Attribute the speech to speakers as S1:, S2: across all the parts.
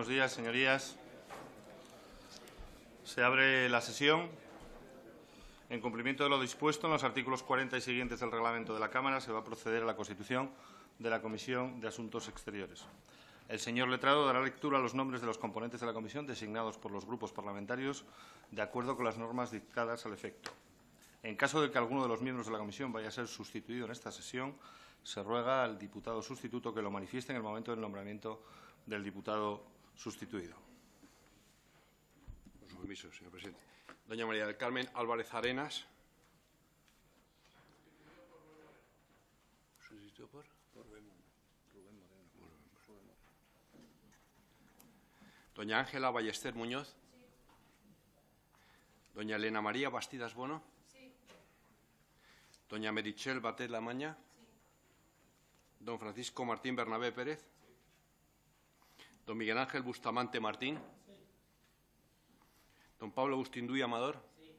S1: Buenos días, señorías. Se abre la sesión. En cumplimiento de lo dispuesto en los artículos 40 y siguientes del reglamento de la Cámara, se va a proceder a la constitución de la Comisión de Asuntos Exteriores. El señor letrado dará lectura a los nombres de los componentes de la comisión designados por los grupos parlamentarios de acuerdo con las normas dictadas al efecto. En caso de que alguno de los miembros de la comisión vaya a ser sustituido en esta sesión, se ruega al diputado sustituto que lo manifieste en el momento del nombramiento del diputado sustituido.
S2: Con su permiso, señor presidente. Doña María del Carmen Álvarez Arenas. ¿Sustituido por? Rubén Moreno. Doña Ángela Ballester Muñoz. Sí. Doña Elena María Bastidas Bono. Sí. Doña Merichel Batet Lamaña. Sí. Don Francisco Martín Bernabé Pérez. Sí. Don Miguel Ángel Bustamante Martín. Sí. Don Pablo Agustín Amador. Sí.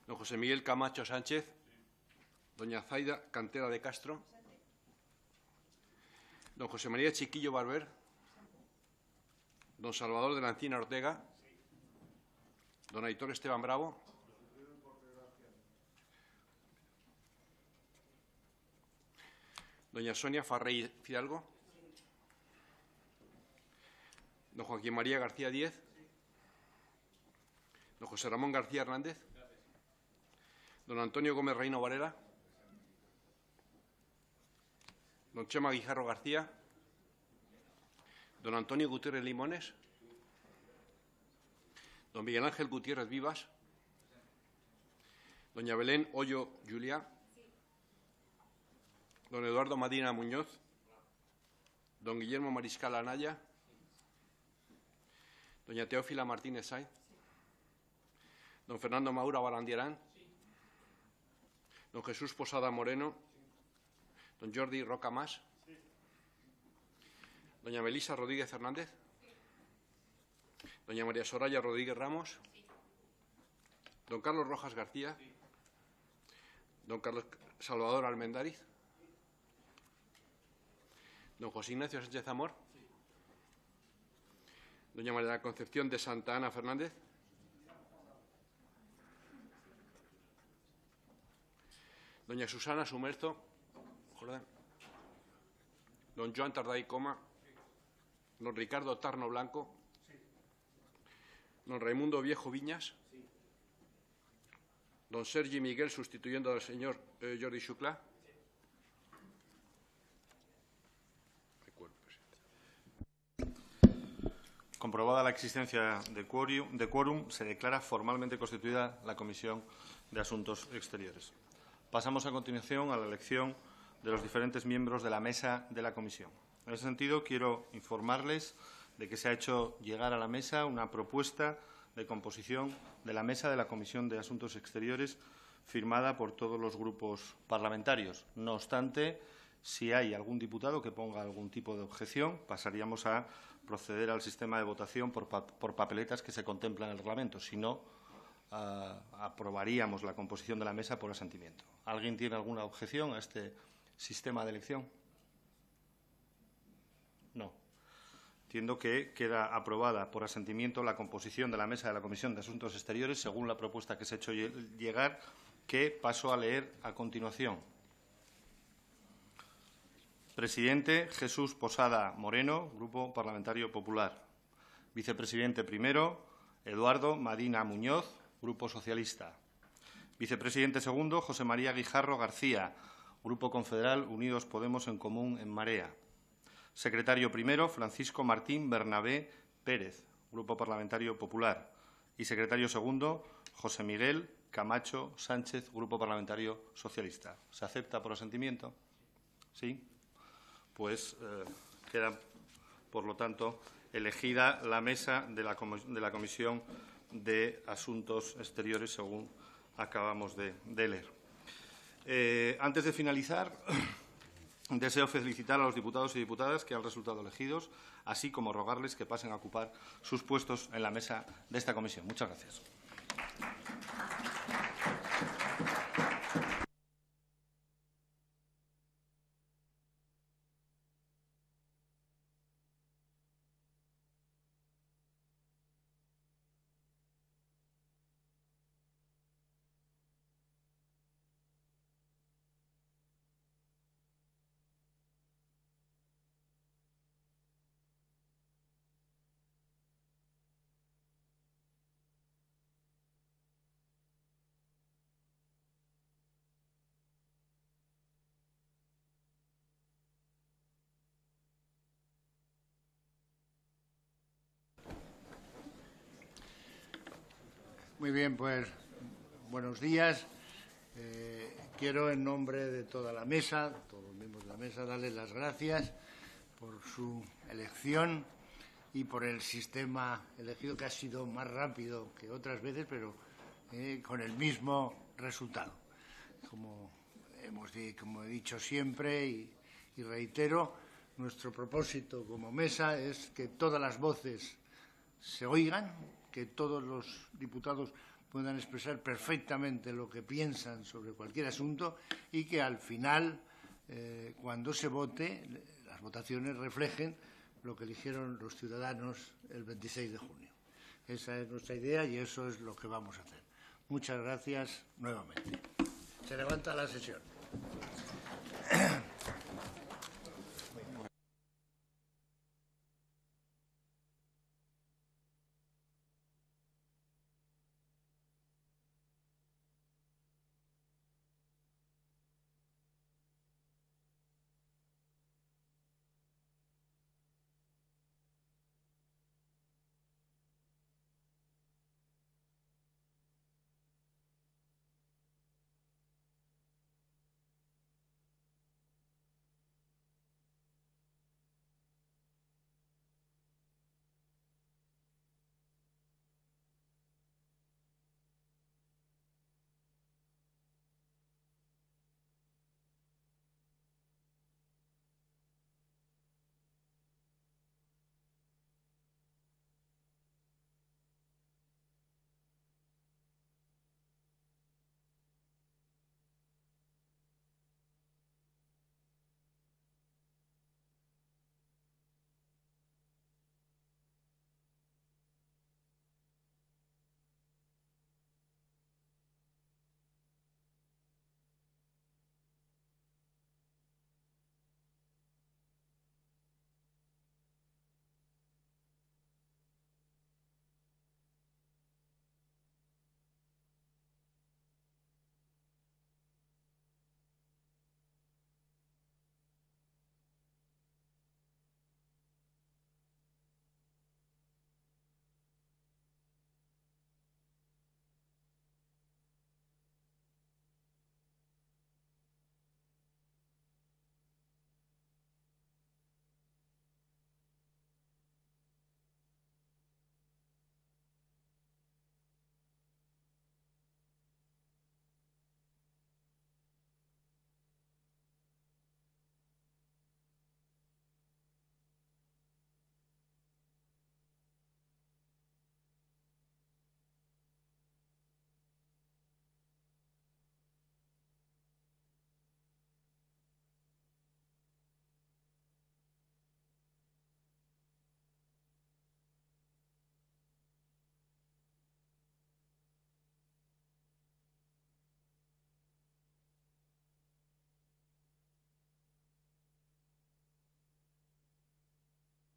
S2: Don José Miguel Camacho Sánchez. Sí. Doña Zaida Cantera de Castro. Sí. Don José María Chiquillo Barber. Don Salvador de la Encina Ortega. Sí. Don Aitor Esteban Bravo. Doña Sonia Farrey Fidalgo. Sí. Don Joaquín María García Díez. Sí. Don José Ramón García Hernández. Gracias. Don Antonio Gómez Reino Varela. Don Chema Guijarro García. Don Antonio Gutiérrez Limones. Don Miguel Ángel Gutiérrez Vivas. Doña Belén Hoyo Juliá. Don Eduardo Madina Muñoz. Don Guillermo Mariscal Anaya. Doña Teófila Martínez Sainz. Don Fernando Maura Barandiarán. Don Jesús Posada Moreno. Don Jordi Roca Mas. Doña Melisa Rodríguez Hernández. Doña María Soraya Rodríguez Ramos. Don Carlos Rojas García. Don Carlos Salvador Almendariz. Don José Ignacio Sánchez Amor. Doña María Concepción de Santa Ana Fernández. Doña Susana Sumerzo. Don Joan Tarday Coma. Don Ricardo Tarno Blanco. Don Raimundo Viejo Viñas. Don Sergi Miguel, sustituyendo al señor Jordi Xuclà.
S1: Comprobada la existencia de quórum, se declara formalmente constituida la Comisión de Asuntos Exteriores. Pasamos a continuación a la elección de los diferentes miembros de la mesa de la Comisión. En ese sentido, quiero informarles de que se ha hecho llegar a la mesa una propuesta de composición de la mesa de la Comisión de Asuntos Exteriores firmada por todos los grupos parlamentarios. No obstante, si hay algún diputado que ponga algún tipo de objeción, pasaríamos a proceder al sistema de votación por papeletas que se contempla en el reglamento. Si no, aprobaríamos la composición de la mesa por asentimiento. ¿Alguien tiene alguna objeción a este sistema de elección? No. Entiendo que queda aprobada por asentimiento la composición de la mesa de la Comisión de Asuntos Exteriores según la propuesta que se ha hecho llegar, que paso a leer a continuación. Presidente, Jesús Posada Moreno, Grupo Parlamentario Popular. Vicepresidente primero, Eduardo Madina Muñoz, Grupo Socialista. Vicepresidente segundo, José María Guijarro García, Grupo Confederal Unidos Podemos en Común en Marea. Secretario primero, Francisco Martín Bernabé Pérez, Grupo Parlamentario Popular. Y secretario segundo, José Miguel Camacho Sánchez, Grupo Parlamentario Socialista. ¿Se acepta por asentimiento? Sí. Pues queda, por lo tanto, elegida la mesa de la Comisión de Asuntos Exteriores, según acabamos de leer. Antes de finalizar, deseo felicitar a los diputados y diputadas que han resultado elegidos, así como rogarles que pasen a ocupar sus puestos en la mesa de esta comisión. Muchas gracias.
S3: Muy bien, pues buenos días. Quiero, en nombre de toda la mesa, todos los miembros de la mesa, darles las gracias por su elección y por el sistema elegido, que ha sido más rápido que otras veces, pero con el mismo resultado. Como he dicho siempre y reitero, nuestro propósito como mesa es que todas las voces se oigan, que todos los diputados puedan expresar perfectamente lo que piensan sobre cualquier asunto y que al final, cuando se vote, las votaciones reflejen lo que eligieron los ciudadanos el 26 de junio. Esa es nuestra idea y eso es lo que vamos a hacer. Muchas gracias nuevamente. Se levanta la sesión.